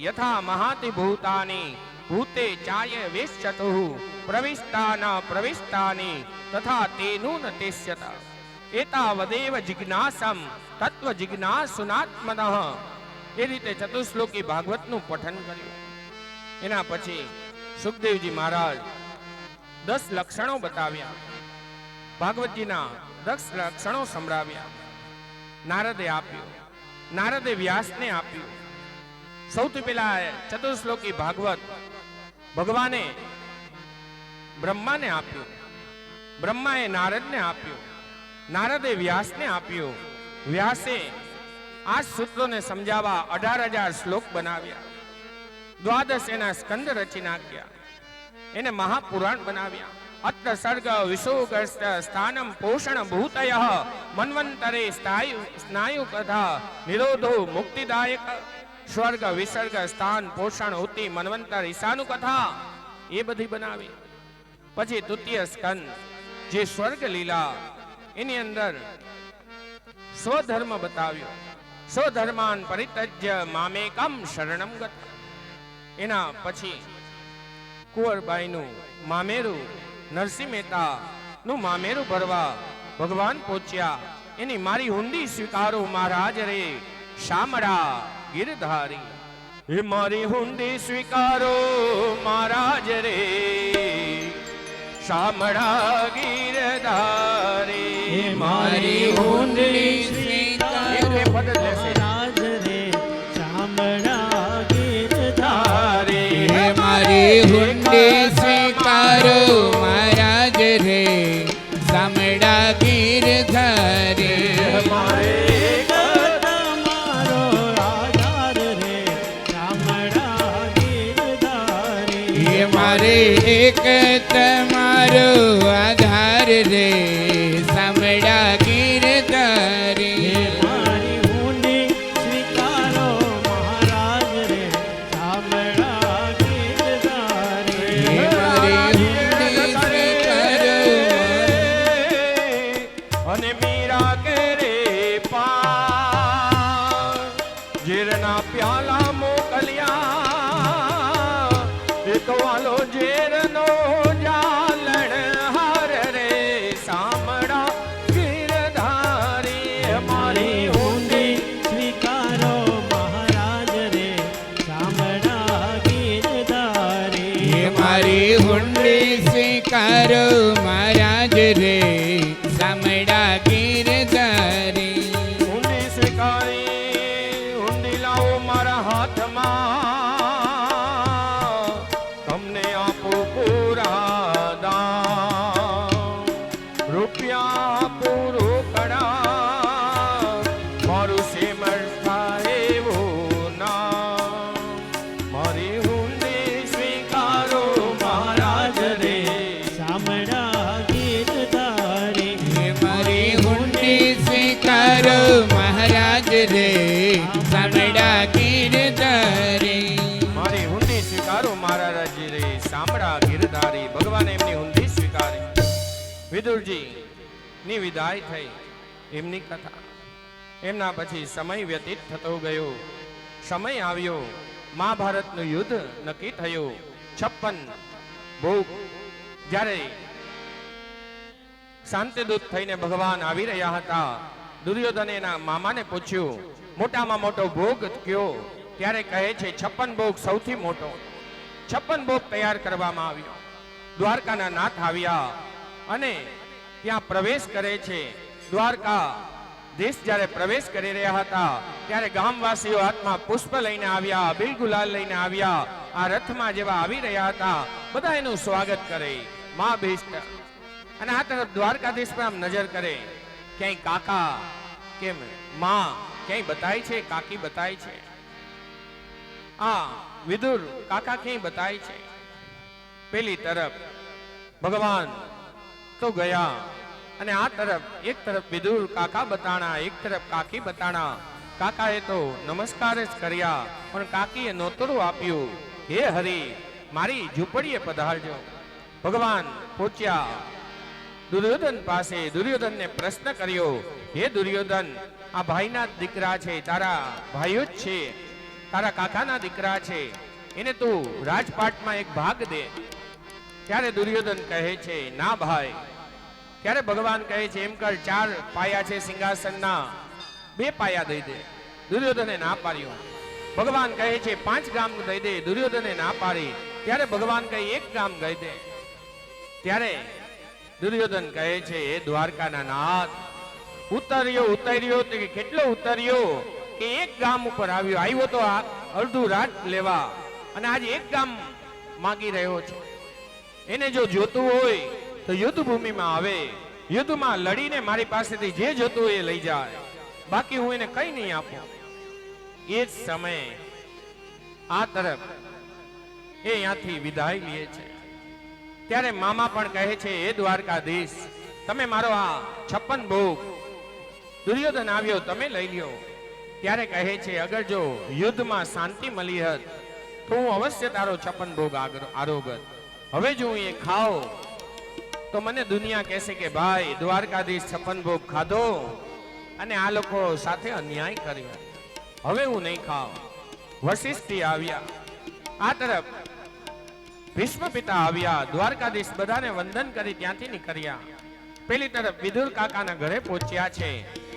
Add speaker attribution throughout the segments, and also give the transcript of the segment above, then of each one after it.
Speaker 1: यथा महाति भूतानि भूते चाय वेश्यतुः प्रविष्टा न प्रविष्टानि तथा तेनु न तेष्यत एतावदेव जिज्ञासम तत्व जिज्ञासुनात्मनः। એ રીતે ચતુશ્લોકી ભાગવતનું પઠન કર્યું. એના પછી સુખદેવજી મહારાજ 10 લક્ષણો બતાવ્યા, ભાગવતજીના 10 લક્ષણો સંભળાવ્યા. નારદે આપ્યું, નારદે વ્યાસને આપ્યું. સૌથી પહેલા ચતુશ્લોકી ભાગવત ભગવાને બ્રહ્માને આપ્યું, બ્રહ્માએ નારદને આપ્યું, નારદે વ્યાસને આપ્યું, વ્યાસે આ સૂત્રોને સમજાવવા 18,000 શ્લોક બનાવ્યા. 12 એના સ્કંદ રચી નાખ્યા, એને મહાપુરાણ બનાવ્યા. અત્ર સર્ગ વિશોગસ્ત સ્થાનમ પોષણ ભૂતય મન્વંતરે સ્નાયુ કથા નિરોધો મુક્તિદાયક. સ્વર્ગ વિસર્ગ સ્થાન પોષણ ઉતિ મન્વંતર ઈશાનુ કથા એ બધી બનાવી. પછી તૃતીય સ્કંદ જે સ્વર્ગ લીલા, એની અંદર સ્વધર્મ બતાવ્યો. સ્વધર્માન પરિત્યજ્ય મામેકમ શરણમ ગત. એના પછી કુંવરબાઈનું મામેરું, નરસિંહ મહેતા નું મામેરું ભરવા ભગવાન પહોંચ્યા. એની મારી હુંડી સ્વીકારો મહારાજ રે શામળા ગિરધારી. હે મારી હુંડી સ્વીકારો મહારાજ રે શામળા ગિરધારી.
Speaker 2: હે મારી હુંડી સ્વીકારો મહારાજ રે શામળા ગિરધારી.
Speaker 3: હે મારી હુંડી સ્વીકારો મહારાજ રે શામળા ગિરધારી.
Speaker 2: મારે તમારો આધાર રે શામળા ગિરધારી.
Speaker 3: હે મારે એક તમારો આધાર રે શામળા ગિરધારી.
Speaker 2: મારી હુંડી સ્વીકારો મહારાજ રે શામળા ગિરધારી.
Speaker 3: હે મારી હુંડી સ્વીકારો
Speaker 1: અને મીરા કરે પાર ઝેરના પ્યાલા મોકલ્યા. એ તો વાલો ઝેરનો જાલણ હાર રે શામળા ગિરધારી. મારી
Speaker 2: હુંડી સ્વીકારો મહારાજ રે શામળા ગિરધારી.
Speaker 3: હે મારી હુંડી સ્વીકારો મહારાજ રે શામળા ગિરધારી.
Speaker 1: હુંડી સ્વીકારી, હુંડી લાવો મારા હાથમાં, તમને આપો પૂરા દાન. રૂપિયા આપો રોકડા, મારું સેમર થાય એવું ના. મારી હુંડી સ્વીકારો મહારાજ રે
Speaker 2: શામળા ગિરધારી.
Speaker 3: હે મારી હુંડી સ્વીકારો મહારાજ રે શામળા ગિરધારી.
Speaker 1: મારી હુંડી સ્વીકારો મહારાજ રે શામળા ગિરધારી. ભગવાને એમની હુંડી સ્વીકારી. વિદુરજી ની વિદાય થઈ, એમની કથા. એમના પછી સમય વ્યતીત થતો ગયો. સમય આવ્યો, મહાભારતનું યુદ્ધ નક્કી થયું. 56 ભોગ જ્યારે શાંતિદૂત થઈને ભગવાન આવી રહ્યા હતા, દુર્યોધને એના મામાને પૂછ્યું મોટામાં મોટો ભોગ કયો? ત્યારે કહે છે 56 ભોગ સૌથી મોટો. 56 ભોગ તૈયાર કરવામાં આવ્યો. દ્વારકાના નાથ આવ્યા અને ત્યાં પ્રવેશ કરે છે. દ્વારકા દેશ જ્યારે પ્રવેશ કરી રહ્યા હતા ત્યારે ગામવાસીઓ હાથમાં પુષ્પ લઈને આવ્યા, અબીલ ગુલાલ લઈને આવ્યા. આ રથમાં જેવા આવી રહ્યા હતા, બધા એનું સ્વાગત કરે. મા ભીષ્ટ અને આ તરફ દ્વારકાધીશ પર આમ નજર કરે, ક્યાંય કાકા કેમ માં ક્યાંય બતાય છે, કાકી બતાય છે. આ વિદુર કાકા ક્યાંય બતાય છે. પેલી તરફ ભગવાન તો ગયા અને આ તરફ એક તરફ વિદુર કાકા બતાણા, એક તરફ કાકી બતાણા. કાકાએ તો નમસ્કાર જ કર્યા પણ કાકીએ નોતરું આપ્યું, હે હરિ મારી ઝૂંપડીએ પધારજો. ભગવાન પહોંચ્યા દુર્યોધન પાસે. દુર્યોધનને પ્રશ્ન કર્યો, હે દુર્યોધન આ ભાઈના દીકરા છે, તારા ભાઈઓ જ છે, તારા કાકાના દીકરા છે, એને તું રાજપાટમાં એક ભાગ દે. ત્યારે દુર્યોધન કહે છે ના ભાઈ. ત્યારે ભગવાન કહે છે એમ કર, 4 પાયા છે સિંહાસનના, 2 પાયા દઈ દે. દુર્યોધને ના પાડ્યો. ભગવાન કહે છે 5 ગામ દઈ દે. દુર્યોધને ના પાડી. ત્યારે ભગવાન કહે 1 ગામ દઈ દે. ત્યારે દુર્યોધન કહે છે એ દ્વારકાના નાથ, ઉતર્યો તો કેટલો ઉતર્યો કે 1 ગામ ઉપર આવ્યો તો અડધું રાત લેવા, અને આજે 1 ગામ માંગી રહ્યો છે. એને જો જોતું હોય તો યુદ્ધ ભૂમિમાં આવે, યુદ્ધમાં લડીને મારી પાસેથી જે જોતું હોય એ લઈ જાય, બાકી હું એને કઈ નહીં આપું. એ જ સમયે આ તરફ એ ત્યાંથી વિદાય લે છે. ત્યારે મામા પણ કહે છે એ દ્વારકાધીશ, તમે મારો આ 56 ભોગ દુર્યોધન આવ્યો તમે લઈ લ્યો. ત્યારે કહે છે અગર જો યુદ્ધમાં શાંતિ મળી હોત તો હું અવશ્ય તારો 56 ભોગ આરોગત. હવે જો હું એ ખાઓ તો મને દુનિયા કહેશે કે ભાઈ દ્વારકાધીશ 56 ભોગ ખાધો અને આ લોકો સાથે અન્યાય કર્યો. હવે હું નહીં ખાઉં. વશિષ્ઠી આવ્યા. આ તરફ ભીષ્મ પિતા આવ્યા. દ્વારકાધીશ બધાને વંદન કરી ત્યાંથી નીકળ્યા. પેલી તરફ વિદુર કાકાના ઘરે પહોંચ્યા છે.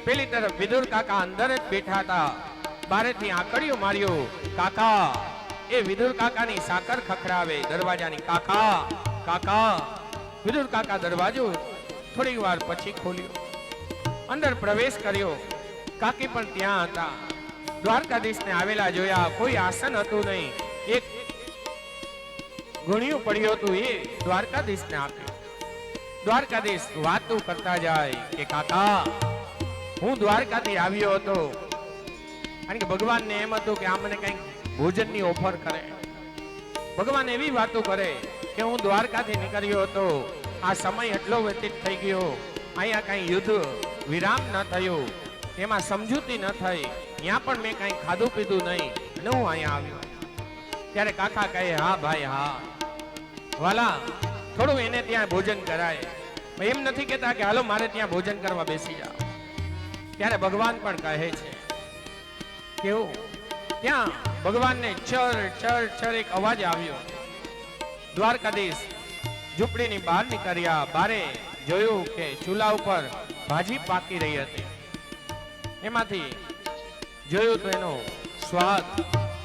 Speaker 1: પેલી તરફ વિદુર કાકા અંદર જ બેઠા હતા. બારેથી આંકડીઓ માર્યો. કાકા એ વિદુર કાકાની સાકર ખખડાવે દરવાજાની. કાકા કાકા. વિદુર કાકા દરવાજો થોડી વાર પછી ખોલ્યો. અંદર પ્રવેશ કર્યો. કાકી પણ ત્યાં હતા. દ્વારકાધીશને આવેલા જોયા. કોઈ આસન હતું નહીં. એક ગુણિયું પડ્યું હતું એ દ્વારકાધીશને આપ્યું. દ્વારકાધીશ વાતો કરતા જાય કે કાકા હું દ્વારકાથી આવ્યો હતો, કારણ કે ભગવાનને એમ હતું કે આ મને કંઈક ભોજનની ઓફર કરે. ભગવાન એવી વાતો કરે કે હું દ્વારકાથી નીકળ્યો હતો, આ સમય એટલો વ્યતીત થઈ ગયો, અહીંયા કઈ યુદ્ધ વિરામ ન થયું, એમાં સમજૂતી ન થઈ, ત્યાં પણ મેં કઈ ખાધું પીધું નહીં અને હું અહીંયા આવ્યો. ત્યારે કાકા કહે હા ભાઈ હા વાલા, થોડું એને ત્યાં ભોજન કરાય. એમ નથી કહેતા કે હાલો મારે ત્યાં ભોજન કરવા બેસી જાઓ. ત્યારે ભગવાન પણ કહે છે કેવું, ત્યાં ભગવાનને ચર ચર ચર એક અવાજ આવ્યો. દ્વારકાધીશ ઝૂંપડીની બહાર નીકળ્યા. બારે જોયું કે ચૂલા ઉપર ભાજી પાકી રહી હતી. એમાંથી જોયું તો એનો સ્વાદ,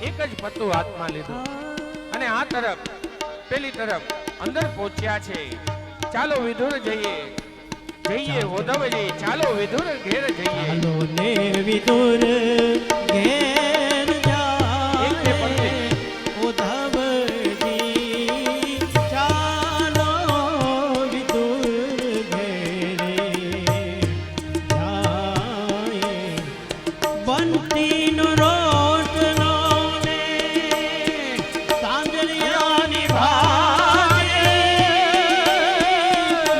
Speaker 1: એક જ પત્તું હાથમાં લીધું અને આ તરફ પેલી તરફ અંદર પહોંચ્યા છે. ચાલો વિદુર જઈએ, જઈએ ઉદ્ધવજી, ચાલો વિદુર ઘેર જઈએ.
Speaker 2: ચાલો ને વિદુર ઘેર જાય, ઉદ્ધવજી ચાલો વિદુર ઘેરે જાય. બંટીનો રોટલો ને તાંદળિયાની ભાજી,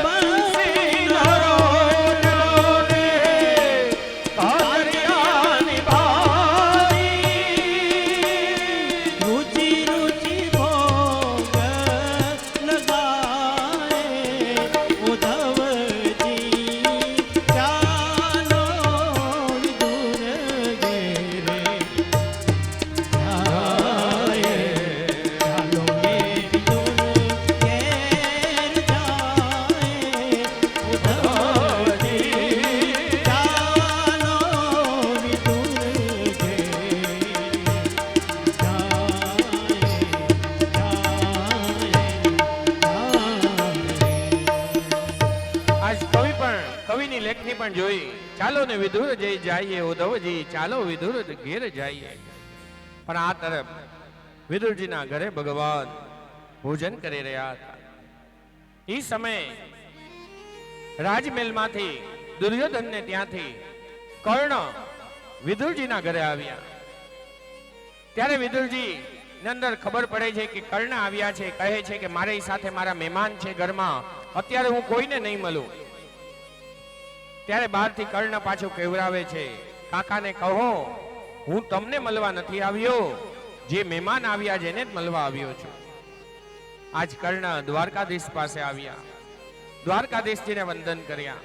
Speaker 2: બંટીનો રોટલો ને તાંદળિયાની ભાજી, રુચિ રુચિ ભોગ લગાએ. ઉદ્ધવજી ચાલો વિદુર ઘેરે જાય. ચાલો ને વિદુર ઘેર જાય. ઉદ્ધવજી ચાલો વિદુર
Speaker 1: આજ કવિની લેખની પણ જોઈ. ચાલો ને વિદુર જઈ જઈએ, ઉદ્ધવજી ચાલો વિદુર ઘેર જઈએ. પણ આ તરફ વિદુરજીના ઘરે ભગવાન ભોજન કરી રહ્યા હતા. એ સમયે રાજમહેલમાંથી દુર્યોધનને ત્યાંથી કર્ણ વિદુરજીના ઘરે આવ્યા. ત્યારે વિદુરજી ને અંદર ખબર પડે છે કે કર્ણ આવ્યા છે. કહે છે કે મારી સાથે મારા મહેમાન છે ઘરમાં, અત્યારે હું કોઈને નહીં મળું. ત્યારે બહારથી કર્ણ પાછું કહેવરાવે છે કાકાને કહો હું તમને મળવા નથી આવ્યો, જે મહેમાન આવ્યા છે એને જ મળવા આવ્યો છું. આજ કર્ણ દ્વારકાધીશ પાસે આવ્યા. દ્વારકાધીશજીને વંદન કર્યા.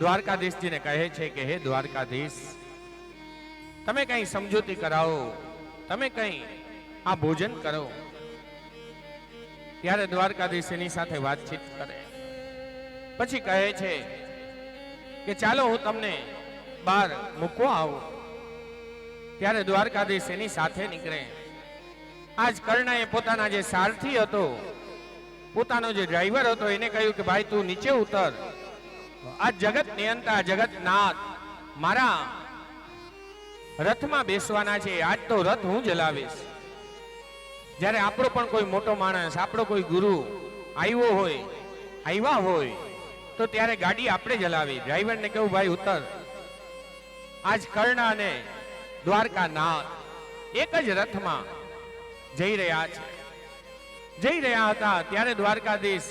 Speaker 1: દ્વારકાધીશજીને કહે છે કે હે દ્વારકાધીશ, તમે કઈ સમજૂતી કરાવો તમે કઈ આ ભોજન કરો. ત્યારે દ્વારકાધીશ એની સાથે વાતચીત કરે, પછી કહે છે કે ચાલો હું તમને બહાર મૂકવા આવું. ત્યારે દ્વારકાધીશ એની સાથે નીકળે. આજ કર્ણએ પોતાના જે સારથી હતો, પોતાનો જે ડ્રાઈવર હતો, એને કહ્યું કે ભાઈ તું નીચે ઉતર. આ જગત નિયંતા, જગતનાથ મારા રથમાં બેસવાના છે. આજ તો રથ હું ચલાવીશ. જ્યારે આપણો પણ કોઈ મોટો માણસ, આપણો કોઈ ગુરુ આવ્યા હોય તો ત્યારે ગાડી આપણે ચલાવી. ડ્રાઈવરને કહ્યું ભાઈ ઉતર. આજ કર્ણ અને દ્વારકાનાથ એક જ રથમાં જઈ રહ્યા હતા. ત્યારે દ્વારકાધીશ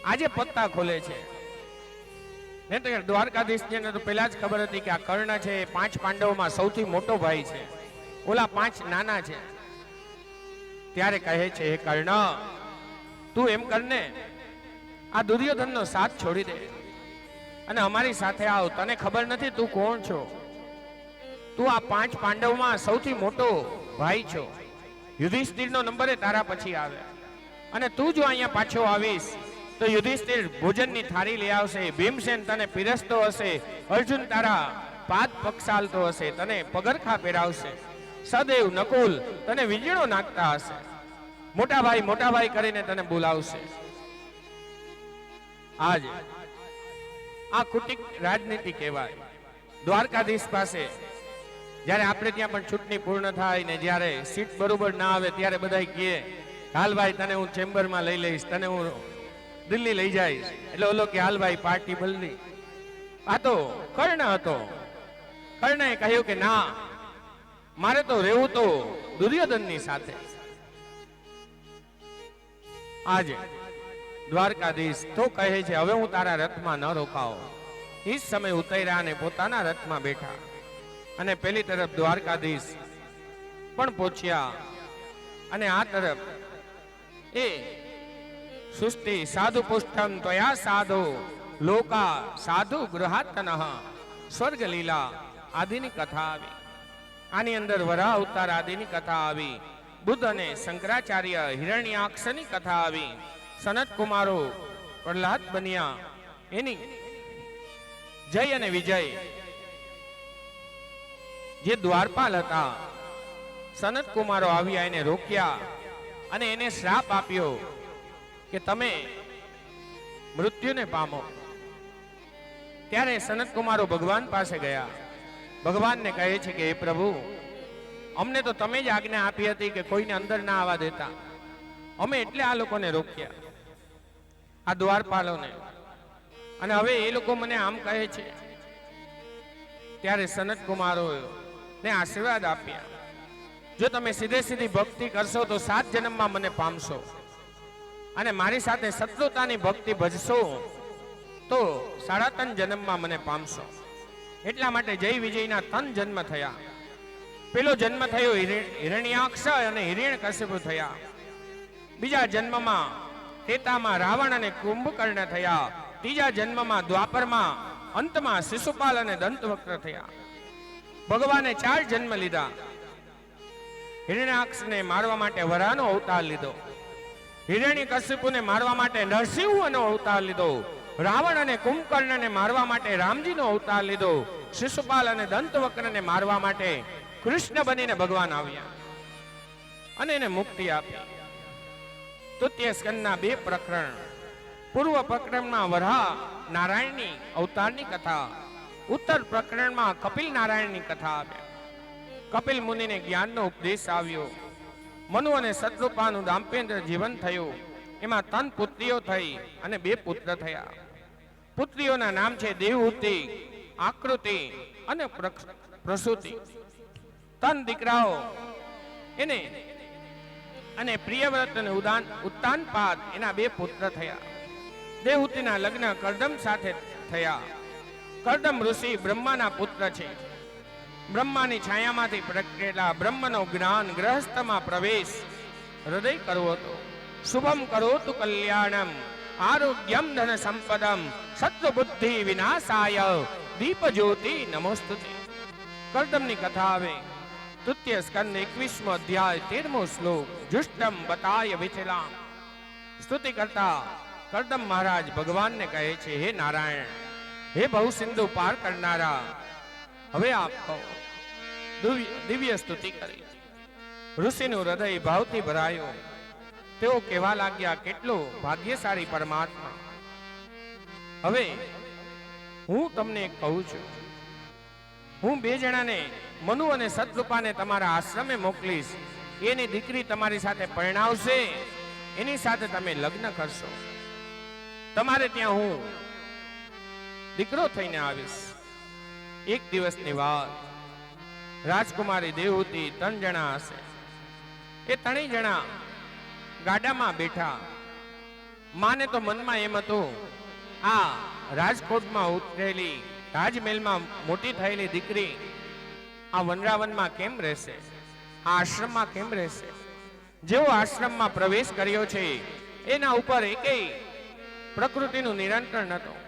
Speaker 1: આજે પત્તા ખોલે છે. દ્વારકાધીશને તો પહેલા જ ખબર હતી કે આ કર્ણ છે 5 પાંડવોમાં સૌથી મોટો ભાઈ છે, ઓલા 5 નાના છે. ત્યારે કહે છે હે કર્ણ, તું એમ કરને, આ દુર્યોધનનો સાથ છોડી દે અને અમારી સાથે આવ. તને ખબર નથી તું કોણ છો? તું આ 5 પાંડવમાં સૌથી મોટો ભાઈ છો. યુધિષ્ઠિરનો નંબર તારા પછી આવે અને તું જો અહીંયા પાછો આવીશ તો યુધિષ્ઠિર ભોજનની થાળી લઈ આવશે, ભીમસેન તને પીરસતો હશે, અર્જુન તારા પાદ પક્ષાલતો હશે, તને પગરખા પહેરાવશે, સદેવ નકુલ તને વીજળો નાખતા હશે, મોટા ભાઈ કરીને તને બોલાવશે. આજ આ કુટિક રાજનીતિ કહેવાય. દ્વારકાધીશ પાસે જ્યારે આપણે ત્યાં પણ ચૂંટણી પૂર્ણ થાય ને જ્યારે સીટ બરોબર ના આવે ત્યારે બધા કહે હાલ ભાઈ તને હું ચેમ્બરમાં લઈ લઈશ, તને હું દિલ્હી લઈ જઈશ. એટલે ઓલો કે હાલ ભાઈ પાર્ટી બદલી. આ તો કર્ણ હતો. કર્ણએ કહ્યું કે ના, મારે તો રહેવું તો દુર્યોધનની સાથે. આજે દ્વારકાધીશ તો કહે છે હવે હું તારા રથમાં ન રોકાવો. એ જ સમય ઉતર્યા અને પોતાના રથમાં બેઠા અને પેલી તરફ દ્વારકાધીશ પણ પહોંચ્યા અને આ તરફ એ સુસ્તિ સાધુ પુષ્ટમ ત્વયા સાધુ લોકા સાધુ ગૃહાતનઃ સ્વર્ગ લીલા આદિની કથા આવી. આની અંદર વરાહ અવતાર આદિની કથા આવી. બુદ્ધ અને શંકરાચાર્ય હિરણ્યાક્ષની કથા આવી. સનત કુમારો પ્રહલાદ બન્યા, એની જય અને વિજય. જે દ્વારપાલ હતા, સનત કુમારો આવ્યા, એને રોક્યા અને એને શ્રાપ આપ્યો કે તમે મૃત્યુને પામો. ત્યારે સનત કુમારો ભગવાન પાસે ગયા. ભગવાનને કહે છે કે હે પ્રભુ, અમને તો તમે જ આજ્ઞા આપી હતી કે કોઈને અંદર ના આવવા દેતા, અમે એટલે આ લોકોને રોક્યા, આ દ્વારપાલોને, અને હવે એ લોકો મને આમ કહે છે. ત્યારે સનત કુમારો ને આશીર્વાદ આપ્યા, જો તમે સીધી ભક્તિ કરશો તો 7 જન્મમાં મને પામશો, અને મારી સાથે શત્રુતાની ભક્તિ ભજશો તો 3.5 જન્મમાં મને પામશો. એટલા માટે જય વિજયના 3 જન્મ થયા. પેલો જન્મ થયો હિરણ્યાક્ષ અને હિરણ્યકશિપુ થયા. બીજા જન્મમાં ત્રેતામાં રાવણ અને કુંભકર્ણ થયા. ત્રીજા જન્મમાં દ્વાપરમાં અંતમાં શિશુપાલ અને દંતવક્ર થયા. ભગવાને 4 જન્મ લીધા. હિરણ્યાક્ષને મારવા માટે વરાહનો અવતાર લીધો, હિરણ્યકશિપુને મારવા માટે નરસિંહનો અવતાર લીધો, રાવણ અને કુંભકર્ણને મારવા માટે રામજીનો અવતાર લીધો, શિશુપાલ અને દંતવક્રને મારવા માટે કૃષ્ણ બનીને ભગવાન આવ્યા અને એને મુક્તિ આપી. તૃતીય સ્કંદના 2 પ્રકરણ. પૂર્વ પ્રકરણમાં વરાહ નારાયણની અવતારની કથા, ઉત્તર પ્રકરણમાં કપિલ નારાયણની કથા આવ્યા. કપિલ મુનિને જ્ઞાનનો ઉપદેશ આવ્યો. મનુ અને શત્રુપાનું દાંપત્ય જીવન થયું. એમાં 3 પુત્રીઓ થઈ અને 2 પુત્ર થયા. પુત્રીઓના નામ છે દેવહૂતિ, આકૃતિ અને પ્રસૂતિ. 3 દીકરાઓ એને અને પ્રિયવ્રત અને ઉત્તાનપાદ એના 2 પુત્ર થયા. દેવહૂતિના લગ્ન કરદમ સાથે થયા. કરદમ ઋષિ બ્રહ્માના પુત્ર છે. બ્રહ્માની છાયામાંથી પ્રગટેલા બ્રહ્મનો જ્ઞાન ગ્રહસ્થમાં પ્રવેશ હૃદય કરવો હતો. શુભમ કરોતુ કલ્યાણમ આરોગ્યમ ધન સંપદમ શત્રુ બુદ્ધિ વિનાશાય દીપ જ્યોતિ નમોસ્તુતે. કરદમની કથા આવે. તૃતીય સ્કંદ 21મો અધ્યાય 13મો શ્લોક. જુષ્ટમ બતાય વિથિલા. સ્તુતિ કરતા કરદમ મહારાજ ભગવાનને કહે છે, હે નારાયણ, હે ભવ સિંધુ પાર કરનારા, હવે આપ કહો. દિવ્ય સ્તુતિ કરી. ઋષિનું હૃદય ભાવથી ભરાયું. તેઓ કહેવા લાગ્યા, કેટલો ભાગ્યશાળી પરમાત્મા. હવે હું તમને કહું છું, હું બે જણાને, મનુ અને સતરૂપાને તમારા આશ્રમે મોકલીશ. એની દીકરી તમારી સાથે પરણાવશે, એની સાથે તમે લગ્ન કરશો. તમારે ત્યાં હું દીકરો થઈને આવીશ. એક દિવસની વાત. રાજકુમારી દેવહૂતિ 3 જણા હશે. એ 3 જણા ગાડામાં બેઠા. માને તો મનમાં એમ હતું, આ રાજકોટમાં ઉતરેલી, રાજમહેલમાં મોટી થયેલી દીકરી આ વનરાવનમાં કેમ રહેશે, આ આશ્રમમાં કેમ રહેશે. જેવો આશ્રમમાં પ્રવેશ કર્યો છે એના ઉપર એકેય પ્રકૃતિનું નિયંત્રણ નહોતું.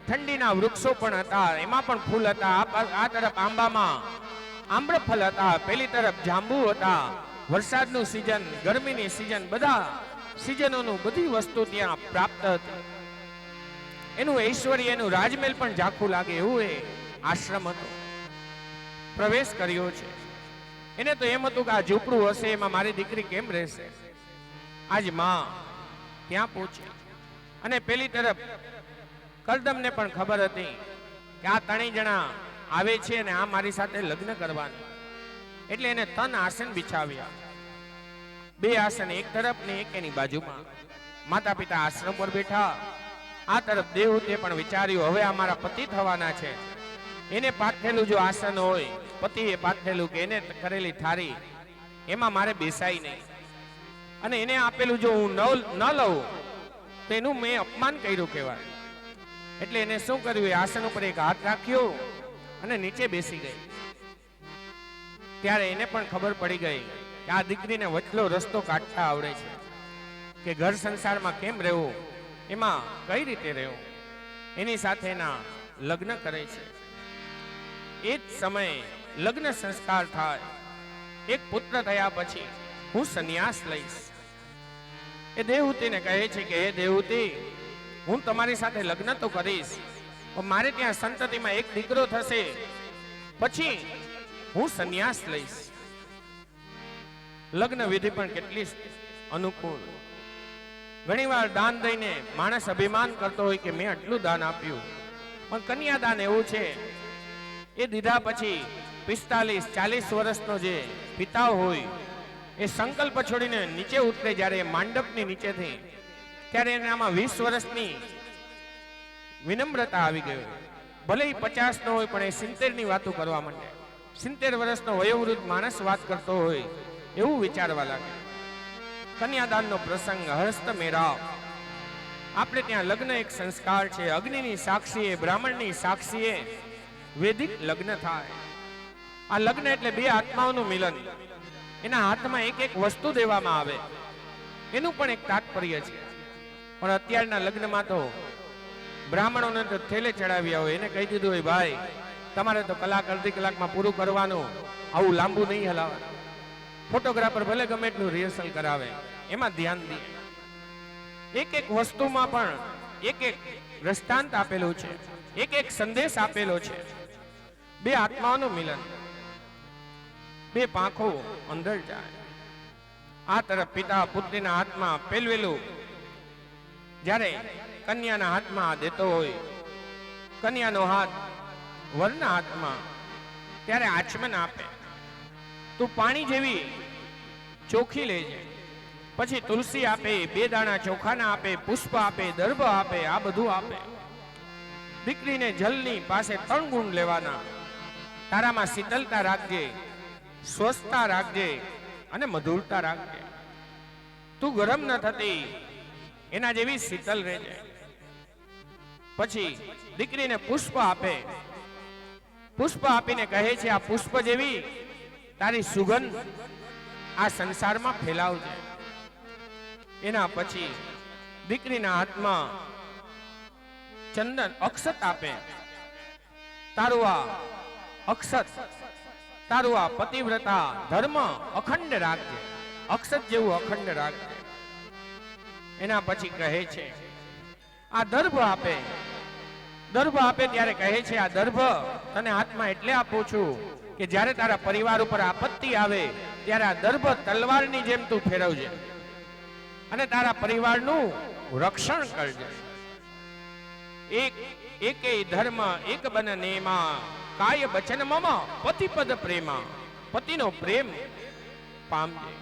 Speaker 1: ઠંડીના વૃક્ષો પણ હતા, એમાં પણ ફૂલ હતા. આ તરફ આંબામાં આમ્રફળ હતા, પેલી તરફ જાંબુ હતા. વરસાદનું સિઝન, ગરમીની સિઝન, બધા સિઝનોનું બધી વસ્તુ ત્યાં પ્રાપ્ત હતી. એનું ઐશ્વર્ય, એનું રાજમહેલ પણ ઝાંખું લાગે એવું એ આશ્રમ હતો. પ્રવેશ કર્યો છે. એને તો એમ હતું કે આ ઝૂંપડું હશે, એમાં મારી દીકરી કેમ રહેશે. આજ માં ત્યાં પહોંચી. અને પેલી તરફ કરદમને પણ ખબર હતી કે આ 3 જણા આવે છે અને આ મારી સાથે લગ્ન કરવાના. એટલે એને 3 આસન બિછાવ્યા. 2 આસન એક તરફ ને એક એની બાજુમાં. માતા પિતા આશ્રમ પર બેઠા. આ તરફ દેવહૂતિએ પણ વિચાર્યું, હવે આ મારા પતિ થવાના છે. એને પાથરેલું જો આસન હોય, પતિએ પાથરેલું કે એને કરેલી થારી, એમાં મારે બેસાય નહીં. અને એને આપેલું જો હું ન લઉં તો એનું મેં અપમાન કર્યું કહેવાય. એટલે એને શું કર્યું, એ આસન ઉપર એક હાથ રાખ્યો અને નીચે બેસી ગઈ. ત્યારે એને પણ ખબર પડી ગઈ કે આ દીકરીને વચલો રસ્તો કાઢતા આવડે છે, કે ઘર સંસારમાં કેમ રહેવું, એમાં કઈ રીતે રહેવું. એની સાથે એના લગ્ન કરે છે. એ જ સમયે લગ્ન સંસ્કાર થાય. એક પુત્ર થયા પછી હું સંન્યાસ લઈશ. એ દેવહૂતિને કહે છે કે હે દેવહૂતિ, હું તમારી સાથે લગ્ન તો કરીશ, પણ મારે ત્યાં સંતતિમાં એક દીકરો થશે, પછી હું સંન્યાસ લઈશ. લગ્ન વિધિ પણ કેટલી અનુકૂળ. ઘણીવાર દાન દઈને માણસ અભિમાન કરતો હોય કે મેં આટલું દાન આપ્યું, પણ કન્યાદાન એવું છે, એ દીધા પછી 45-40 વર્ષનો જે પિતા હોય એ સંકલ્પ છોડીને નીચે ઉતરે, જ્યારે માંડપની નીચેથી, ત્યારે એનામાં 20 વર્ષની વિનમ્રતા આવી ગઈ. ભલે 50 નો હોય પણ એ 70 ની વાતો કરવા માંડે. 70 વર્ષનો વયોવૃદ્ધ માણસ વાત કરતો હોય એવું વિચારવા લાગે. કન્યાદાનનો પ્રસંગ, હસ્ત મેળાવ. આપણે ત્યાં લગ્ન એક સંસ્કાર છે. અગ્નિની સાક્ષીએ, બ્રાહ્મણની સાક્ષીએ વૈદિક લગ્ન થાય. આ લગ્ન એટલે 2 આત્માઓનું મિલન. એના હાથમાં એક એક વસ્તુ દેવામાં આવે, એનું પણ એક તાત્પર્ય છે. પણ અત્યારના લગ્નમાં તો બ્રાહ્મણોને તો થેલે ચડાવ્યા હોય. એને કહી દીધું હોય, ભાઈ તમારે તો કલાક, અડધી કલાકમાં પૂરું કરવાનું, આવું લાંબુ નહીં હલાવવાનું. ફોટોગ્રાફર ભલે ગમે એટલું રિહર્સલ કરાવે, એમાં ધ્યાન દે. એક એક વસ્તુમાં પણ એક એક દ્રષ્ટાંત આપેલું છે, એક એક સંદેશ આપેલો છે. 2 આત્માઓનું મિલન, 2 પાંખો અંદર જાય. આ તરફ પિતા પુત્રીના હાથમાં પેલવેલું જ્યારે કન્યાના હાથમાં દેતો હોય, કન્યાનો હાથ વરના હાથમાં, ત્યારે આચમન આપે, તું પાણી જેવી ચોખી લેજે. પછી તુલસી આપે, 2 દાણા ચોખાના આપે, પુષ્પ આપે, દર્ભ આપે, આ બધું આપે. દીકરીને જલની પાસે 3 ગુણ લેવાના. તારામાં શીતલતા રાખજે, સ્વસ્થતા રાખજે અને મધુરતા રાખજે. તું ગરમ ન થતી, એના જેવી શીતલ રહેજે. પછી દીકરીને પુષ્પ આપે. પુષ્પ આપીને કહે છે, આ પુષ્પ જેવી તારી સુગંધ આ સંસારમાં ફેલાવજે. એના પછી દીકરીના હાથમાં ચંદન અક્ષત આપે. તારું આ અક્ષત તારું આ પતિવ્રતા ધર્મ અખંડ રાખજે, અક્ષત જેવું અખંડ રાખજે. એના પછી કહે છે આ દર્ભ આપે, દર્ભ આપે ત્યારે કહે છે આ દર્ભ તને હાથમાં એટલે આપું છું કે જ્યારે તારા પરિવાર ઉપર આપત્તિ આવે ત્યારે આ દર્ભ તલવારની જેમ તું ફેરવજે અને તારા પરિવારનું રક્ષણ કરજે. એકેય ધર્મ એક બન નેમા, કાય બચન મમ પતિપદ પ્રેમા. પતિનો પ્રેમ પામજે.